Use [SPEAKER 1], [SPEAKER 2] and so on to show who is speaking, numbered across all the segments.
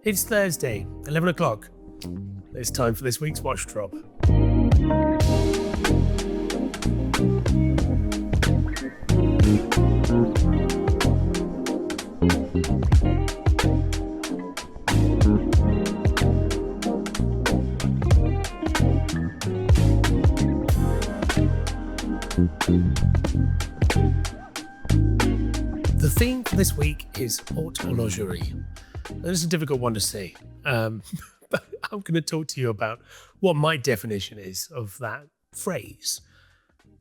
[SPEAKER 1] It's Thursday, 11 o'clock. It's time for this week's Watch Drop. The theme for this week is Haute Horlogerie. It's a difficult one to say, but I'm going to talk to you about what my definition is of that phrase.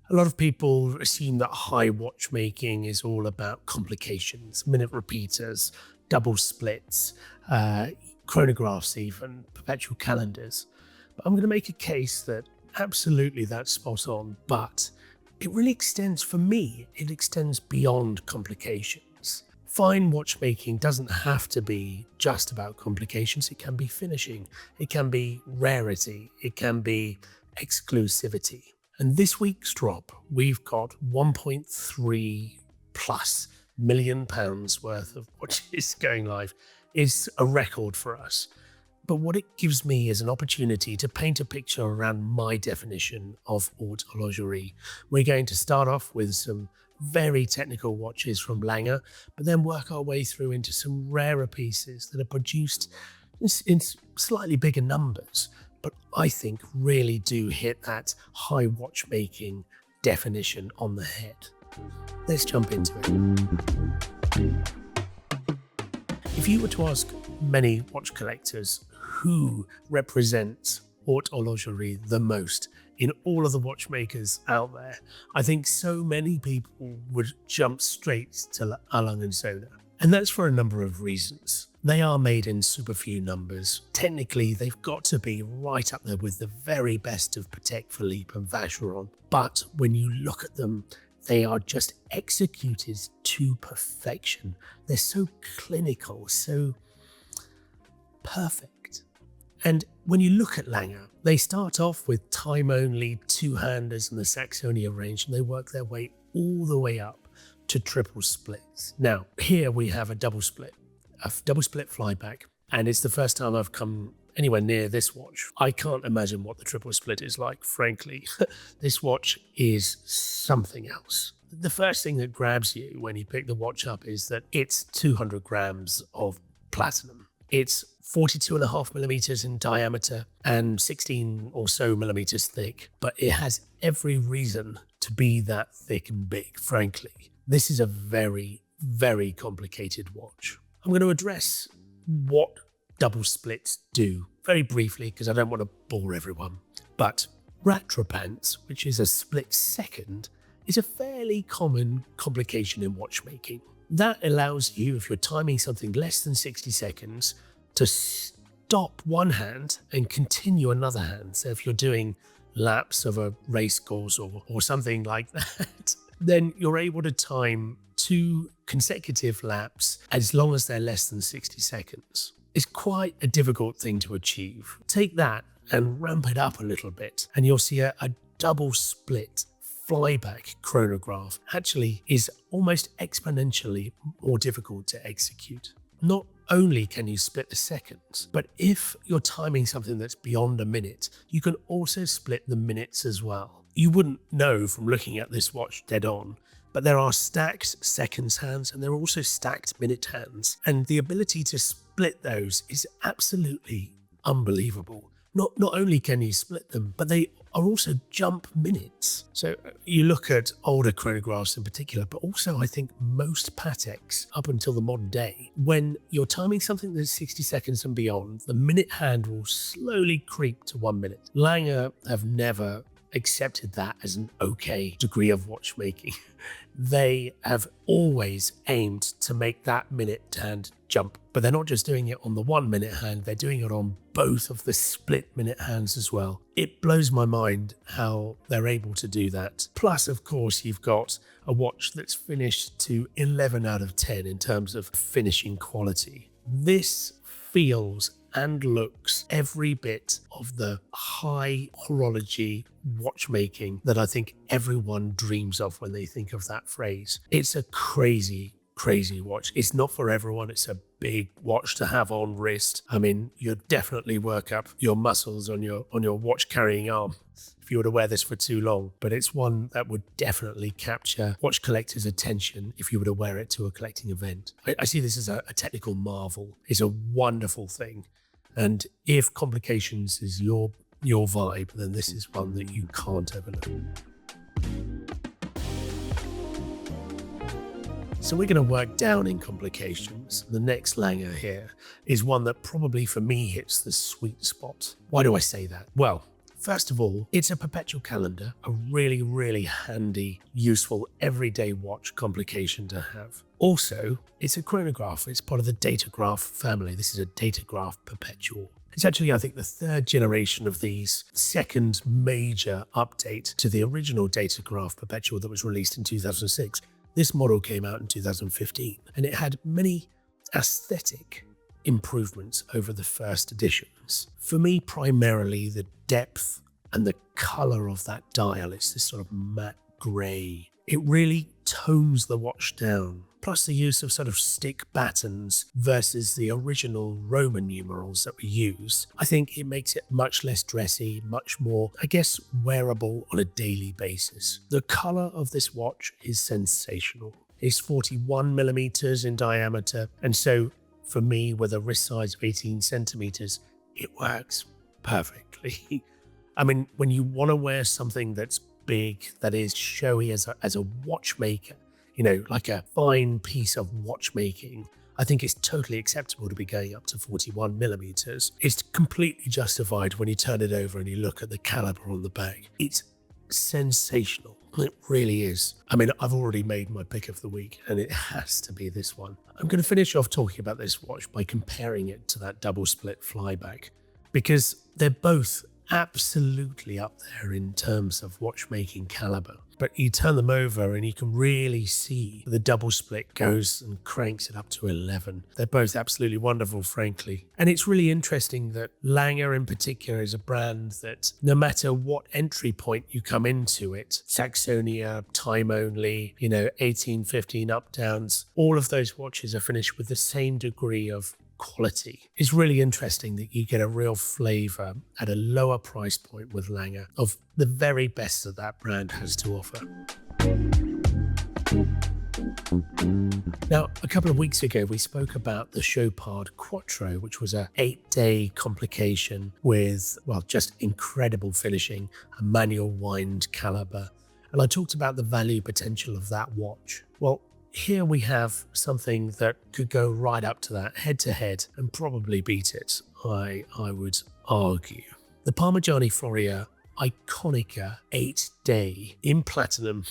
[SPEAKER 1] A lot of people assume that high watchmaking is all about complications, minute repeaters, double splits, chronographs even, perpetual calendars. But I'm going to make a case that absolutely that's spot on, but it really extends, for me, it extends beyond complications. Fine watchmaking doesn't have to be just about complications. It can be finishing, it can be rarity, it can be exclusivity. And this week's drop, we've got 1.3 plus million pounds worth of watches going live. It's a record for us. But what it gives me is an opportunity to paint a picture around my definition of haute horlogerie. We're going to start off with some very technical watches from Lange, but then work our way through into some rarer pieces that are produced in slightly bigger numbers, but I think really do hit that high watchmaking definition on the head. Let's jump into it. If you were to ask many watch collectors who represents haute horlogerie the most in all of the watchmakers out there, I think so many people would jump straight to Lange and Söhne. And that's for a number of reasons. They are made in super few numbers. Technically, they've got to be right up there with the very best of Patek Philippe and Vacheron. But when you look at them, they are just executed to perfection. They're so clinical, so perfect. And when you look at Lange, they start off with time-only two-handers in the Saxonia range, and they work their way all the way up to triple splits. Now, here we have a double split flyback, and it's the first time I've come anywhere near this watch. I can't imagine what the triple split is like, frankly. This watch is something else. The first thing that grabs you when you pick the watch up is that it's 200 grams of platinum. It's 42.5 millimeters in diameter and 16 or so millimeters thick, but it has every reason to be that thick and big, frankly. This is a very, very complicated watch. I'm going to address what double splits do very briefly because I don't want to bore everyone. But rattrapants, which is a split second, is a fairly common complication in watchmaking. That allows you, if you're timing something less than 60 seconds, to stop one hand and continue another hand. So if you're doing laps of a race course or something like that, then you're able to time two consecutive laps as long as they're less than 60 seconds. It's quite a difficult thing to achieve. Take that and ramp it up a little bit, and you'll see a double split flyback chronograph actually is almost exponentially more difficult to execute. Not only can you split the seconds, but if you're timing something that's beyond a minute, you can also split the minutes as well. You wouldn't know from looking at this watch dead on, but there are stacked seconds hands and there are also stacked minute hands. And the ability to split those is absolutely unbelievable. Not only can you split them, but they are also jump minutes. So you look at older chronographs in particular, but also I think most Pateks up until the modern day, when you're timing something that's 60 seconds and beyond, the minute hand will slowly creep to 1 minute. Lange have never accepted that as an okay degree of watchmaking. They have always aimed to make that minute hand jump, but they're not just doing it on the 1 minute hand, they're doing it on both of the split minute hands as well. It blows my mind how they're able to do that. Plus, of course, you've got a watch that's finished to 11 out of 10 in terms of finishing quality. This feels and looks every bit of the high horology watchmaking that I think everyone dreams of when they think of that phrase. It's a crazy watch. It's not for everyone. It's a big watch to have on wrist. I mean, you'd definitely work up your muscles on your watch carrying arm if you were to wear this for too long. But it's one that would definitely capture watch collectors' attention if you were to wear it to a collecting event. I see this as a technical marvel. It's a wonderful thing. And if complications is your vibe, then this is one that you can't overlook. So we're going to work down in complications. The next Lange here is one that probably for me hits the sweet spot. Why do I say that? Well, first of all, it's a perpetual calendar, a really, really handy, useful, everyday watch complication to have. Also, it's a chronograph. It's part of the Datograph family. This is a Datograph Perpetual. It's actually, I think, the third generation of these, second major update to the original Datograph Perpetual that was released in 2006. This model came out in 2015, and it had many aesthetic improvements over the first editions. For me, primarily the depth and the color of that dial. It's this sort of matte gray. It really tones the watch down. Plus the use of sort of stick battens versus the original Roman numerals that were used. I think it makes it much less dressy, much more, I guess, wearable on a daily basis. The color of this watch is sensational. It's 41 millimeters in diameter, and so for me, with a wrist size of 18 centimeters, it works perfectly. I mean, when you want to wear something that's big, that is showy as a watchmaker, you know, like a fine piece of watchmaking, I think it's totally acceptable to be going up to 41 millimeters. It's completely justified when you turn it over and you look at the caliber on the back. It's sensational. It really is. I mean, I've already made my pick of the week, and it has to be this one. I'm going to finish off talking about this watch by comparing it to that double split flyback, because they're both absolutely up there in terms of watchmaking caliber. But you turn them over and you can really see the double split goes and cranks it up to 11. They're both absolutely wonderful, frankly. And it's really interesting that Lange in particular is a brand that no matter what entry point you come into it, Saxonia, time only, 1815 up downs, all of those watches are finished with the same degree of quality. It's really interesting that you get a real flavor at a lower price point with Lange of the very best that that brand has to offer. Now, a couple of weeks ago, we spoke about the Chopard Quattro, which was a 8-day complication with, well, just incredible finishing, a manual wind caliber. And I talked about the value potential of that watch. Well, here we have something that could go right up to that head to head and probably beat it, I would argue. The Parmigiani Fleurier Ionica 8-day in platinum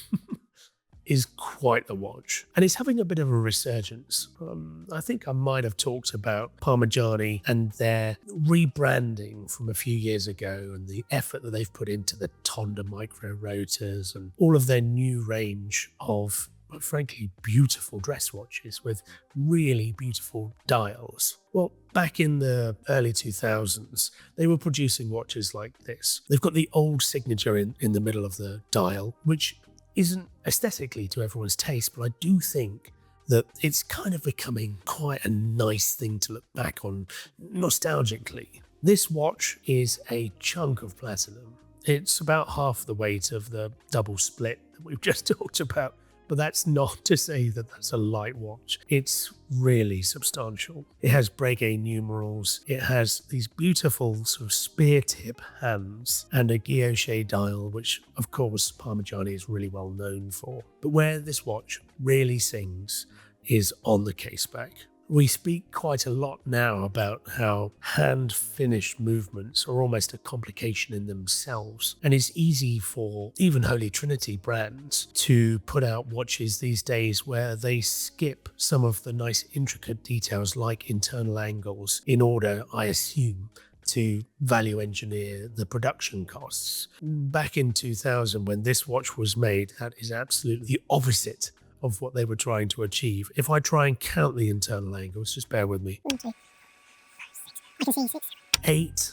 [SPEAKER 1] is quite the watch, and it's having a bit of a resurgence. I think I might have talked about Parmigiani and their rebranding from a few years ago and the effort that they've put into the Tonda micro rotors and all of their new range of frankly beautiful dress watches with really beautiful dials. Well, back in the early 2000s, they were producing watches like this. They've got the old signature in the middle of the dial, which isn't aesthetically to everyone's taste, but I do think that it's kind of becoming quite a nice thing to look back on nostalgically. This watch is a chunk of platinum. It's about half the weight of the double split that we've just talked about. But that's not to say that that's a light watch. It's really substantial. It has Breguet numerals. It has these beautiful sort of spear tip hands and a guilloche dial, which of course Parmigiani is really well known for. But where this watch really sings is on the caseback. We speak quite a lot now about how hand-finished movements are almost a complication in themselves, and it's easy for even Holy Trinity brands to put out watches these days where they skip some of the nice intricate details like internal angles in order, I assume, to value engineer the production costs. Back in 2000, when this watch was made, that is absolutely the opposite of what they were trying to achieve. If I try and count the internal angles, just bear with me.
[SPEAKER 2] 1, 2, 5, 6. I can see 6.
[SPEAKER 1] 8,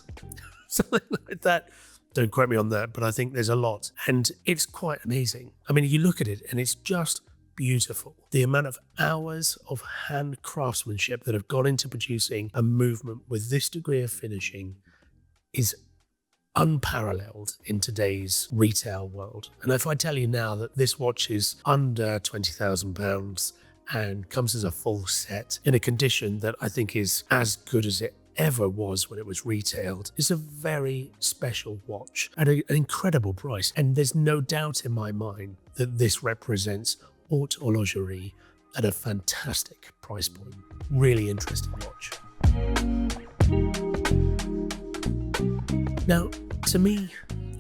[SPEAKER 1] something like that. Don't quote me on that, but I think there's a lot. And it's quite amazing. I mean, you look at it and it's just beautiful. The amount of hours of hand craftsmanship that have gone into producing a movement with this degree of finishing is unparalleled in today's retail world. And if I tell you now that this watch is under £20,000 and comes as a full set in a condition that I think is as good as it ever was when it was retailed, it's a very special watch at an incredible price. And there's no doubt in my mind that this represents Haute Horlogerie at a fantastic price point. Really interesting watch. Now, to me,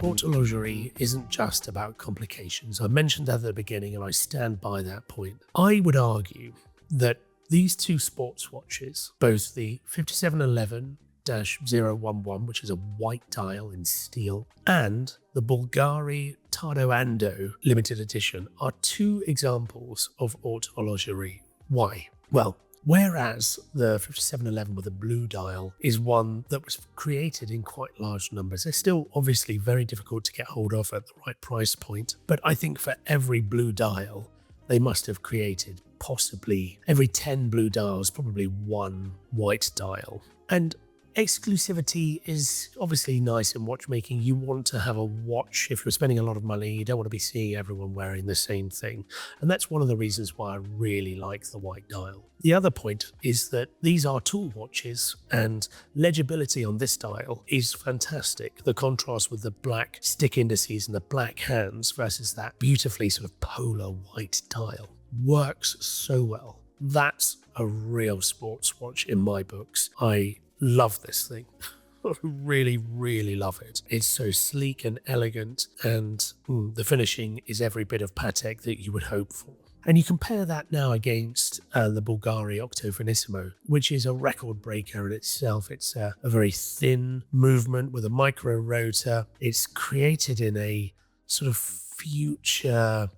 [SPEAKER 1] Haute Horlogerie isn't just about complications. I mentioned that at the beginning and I stand by that point. I would argue that these two sports watches, both the 5711-011, which is a white dial in steel, and the Bulgari Tadao Ando limited edition, are two examples of Haute Horlogerie. Why? Well, whereas the 5711 with a blue dial is one that was created in quite large numbers, they're still obviously very difficult to get hold of at the right price point. But I think for every blue dial, they must have created possibly every 10 blue dials, probably one white dial. And exclusivity is obviously nice in watchmaking. You want to have a watch, if you're spending a lot of money, you don't want to be seeing everyone wearing the same thing. And that's one of the reasons why I really like the white dial. The other point is that these are tool watches and legibility on this dial is fantastic. The contrast with the black stick indices and the black hands versus that beautifully sort of polar white dial works so well. That's a real sports watch in my books. I love this thing. I really, really love it. It's so sleek and elegant, and the finishing is every bit of Patek that you would hope for. And you compare that now against the Bulgari Octo Finissimo, which is a record breaker in itself. It's a very thin movement with a micro rotor. It's created in a sort of future,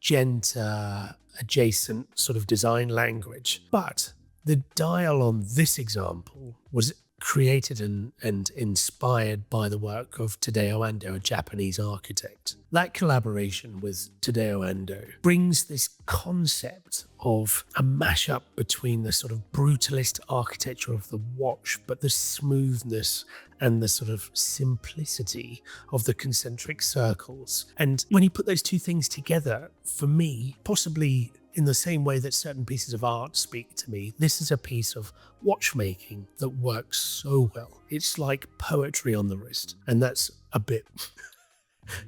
[SPEAKER 1] genta, adjacent sort of design language. But the dial on this example was created and inspired by the work of Tadao Ando, a Japanese architect. That collaboration with Tadao Ando brings this concept of a mashup between the sort of brutalist architecture of the watch, but the smoothness and the sort of simplicity of the concentric circles. And when you put those two things together, for me, possibly in the same way that certain pieces of art speak to me, this is a piece of watchmaking that works so well. It's like poetry on the wrist. And that's a bit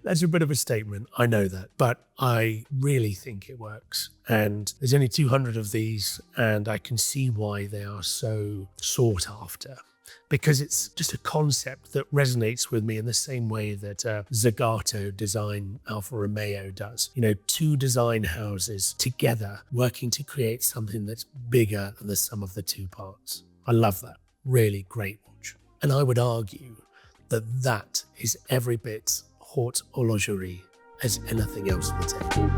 [SPEAKER 1] of a statement, I know that, but I really think it works. And there's only 200 of these, and I can see why they are so sought after. Because it's just a concept that resonates with me in the same way that Zagato design Alfa Romeo does. You know, two design houses together working to create something that's bigger than the sum of the two parts. I love that. Really great watch. And I would argue that that is every bit Haute Horlogerie as anything else on the table.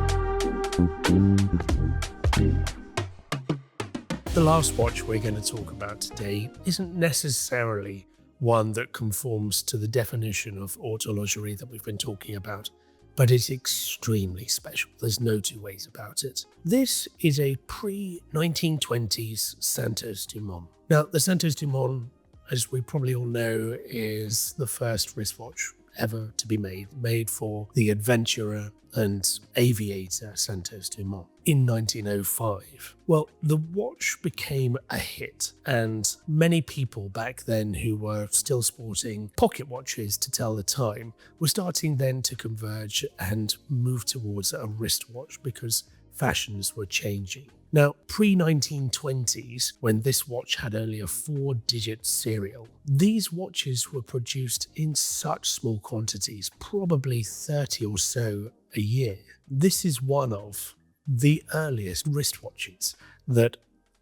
[SPEAKER 1] The last watch we're going to talk about today isn't necessarily one that conforms to the definition of Haute Horlogerie that we've been talking about, but it's extremely special. There's no two ways about it. This is a pre-1920s Santos Dumont. Now, the Santos Dumont, as we probably all know, is the first wristwatch ever to be made for the adventurer and aviator Santos Dumont in 1905. Well, the watch became a hit, and many people back then who were still sporting pocket watches to tell the time were starting then to converge and move towards a wristwatch because fashions were changing. Now, pre-1920s, when this watch had only a 4-digit serial, these watches were produced in such small quantities, probably 30 or so a year. This is one of the earliest wristwatches that,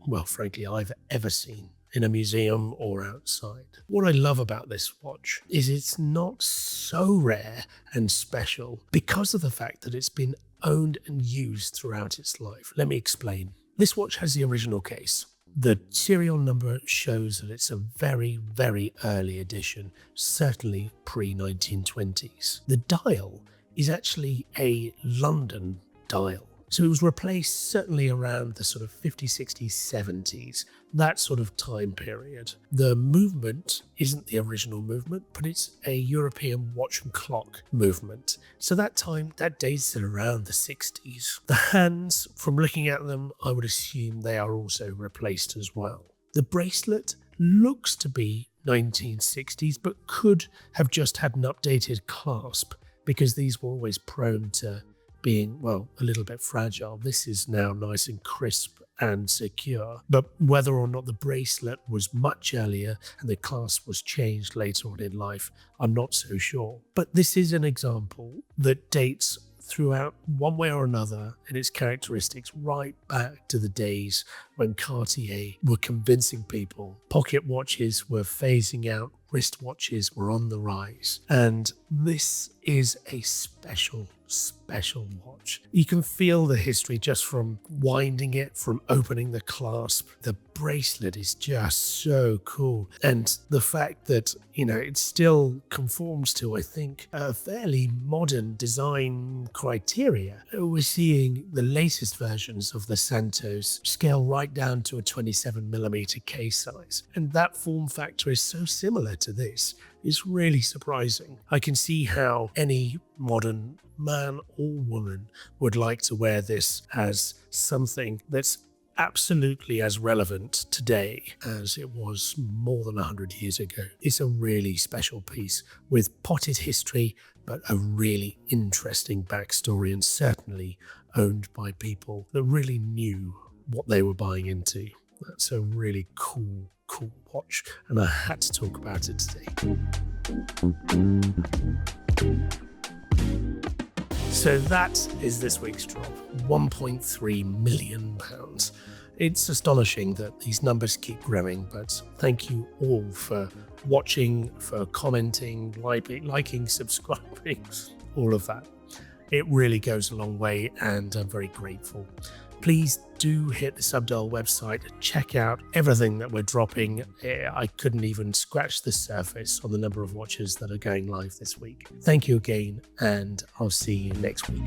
[SPEAKER 1] well, frankly, I've ever seen in a museum or outside. What I love about this watch is it's not so rare and special because of the fact that it's been owned and used throughout its life. Let me explain. This watch has the original case. The serial number shows that it's a very, very early edition, certainly pre-1920s. The dial is actually a London dial, So it was replaced certainly around the sort of 50s, 60s, 70s, that sort of time period. The movement isn't the original movement, but it's a European watch and clock movement. So that dates it around the 60s. The hands, from looking at them, I would assume they are also replaced as well. The bracelet looks to be 1960s, but could have just had an updated clasp because these were always prone to being, well, a little bit fragile. This is now nice and crisp and secure. But whether or not the bracelet was much earlier and the clasp was changed later on in life, I'm not so sure. But this is an example that dates throughout one way or another in its characteristics right back to the days when Cartier were convincing people pocket watches were phasing out, wristwatches were on the rise. And this is a special watch. You can feel the history just from winding it, from opening the clasp. The bracelet is just so cool. And the fact that, it still conforms to, I think, a fairly modern design criteria. We're seeing the latest versions of the Santos scale right down to a 27mm case size. And that form factor is so similar to this. It's really surprising. I can see how any modern man or woman would like to wear this as something that's absolutely as relevant today as it was more than 100 years ago. It's a really special piece with potted history, but a really interesting backstory, and certainly owned by people that really knew what they were buying into. That's a really cool watch, and I had to talk about it today. So that is this week's drop, £1.3 million. It's astonishing that these numbers keep growing, but thank you all for watching, for commenting, liking, subscribing, all of that. It really goes a long way, and I'm very grateful. Please do hit the Subdial website, check out everything that we're dropping. I couldn't even scratch the surface on the number of watches that are going live this week. Thank you again, and I'll see you next week.